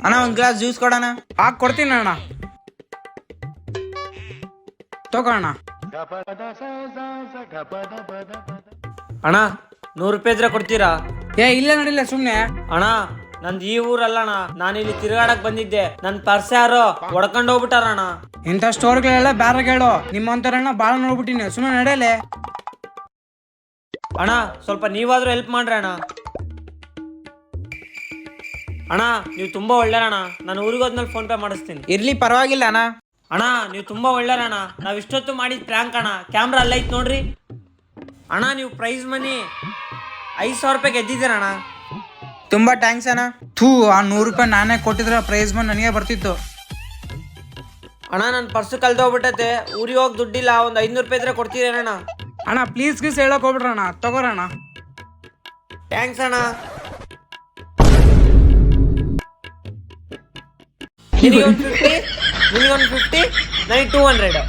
ಅಣ್ಣ ಒಂದ್ glass juice ಕೊಡೋಣ. ಕೊಡ್ತೀನಿ ಅಣ್ಣ, ತಗೋಣ. ಅಣ್ಣ 100 ರೂಪಾಯಿ ಇದ್ರೆ ಕೊಡ್ತೀರಾ? ಇಲ್ಲ ನಡಿಲ್ಲ ಸುಮ್ನೆ. ಅಣ್ಣ ನಂದು ಈ ಊರಲ್ಲಣ್ಣ, ನಾನಿಲ್ಲಿ ತಿರುಗಾಡಕ್ ಬಂದಿದ್ದೆ. ನನ್ ಪರ್ಸ್ ಯಾರೋ ಹೊಡ್ಕೊಂಡು ಹೋಗ್ಬಿಟ್ಟಾರಣ್ಣ. ಇಂಥ ಸ್ಟೋರ್ಗಳೆಲ್ಲ ಬೇರೆ ಹೇಳು, ನಿಮ್ಮಂತರಣ್ಣ ಬಾಳ ನೋಡ್ಬಿಟ್ಟಿನಿ. ಸುಮ್ಮನೆ ನಡೆಯಲೆ. ಅಣ್ಣ ಸ್ವಲ್ಪ ನೀವಾದ್ರೂ ಹೆಲ್ಪ್ ಮಾಡ್ರಿ ಅಣ್ಣ. ಅಣ್ಣ ನೀವು ತುಂಬಾ ಒಳ್ಳೆಯಣ್ಣ, ನಾನು ಊರಿಗೆ ಹೋದ್ಮೇಲೆ ಫೋನ್ ಪೇ ಮಾಡಿಸ್ತೀನಿ. ಇರ್ಲಿ ಪರವಾಗಿಲ್ಲ ಅಣ್ಣ. ಅಣ್ಣ ನೀವು ತುಂಬಾ ಒಳ್ಳೆಯಣ್ಣ, ನಾವ್ ಇಷ್ಟೊತ್ತು ಮಾಡಿದ್ ಪ್ರ್ಯಾಂಕ್ ಅಣ್ಣ. ಕ್ಯಾಮ್ರಾ ಅಲ್ಲೈತ್ ನೋಡ್ರಿ. ಅಣ್ಣ ನೀವು ಪ್ರೈಸ್ ಮನಿ 5,000 ರೂಪಾಯಿ ಗೆದ್ದಿದ್ದೀರಣ್ಣ. ತುಂಬಾ ಥ್ಯಾಂಕ್ಸ್ ಅಣ್ಣ. ಆ 100 ರೂಪಾಯಿ ನಾನೇ ಕೊಟ್ಟಿದ್ರೆ ಪ್ರೈಸ್ ಬಂದು ನನಗೆ ಬರ್ತಿತ್ತು. ಅಣ್ಣ ನನ್ನ ಪರ್ಸು ಕಳ್ದೋಗ್ಬಿಟ್ಟೈತೆ, ಊರಿಗೆ ಹೋಗಿ ದುಡ್ಡಿಲ್ಲ. ಒಂದು 500 ರೂಪಾಯಿ ಇದ್ರೆ ಕೊಡ್ತೀರೇನಣ್ಣ? ಅಣ್ಣ ಪ್ಲೀಸ್ ಹೇಳಕ್ ಹೋಗ್ಬಿಡ್ರಣ್ಣ, ತಗೋರಣ್ಣ. ಥ್ಯಾಂಕ್ಸ್ ಅಣ್ಣ. ನಿನಗೆ ಒಂದು 50, ನನಗೆ 200.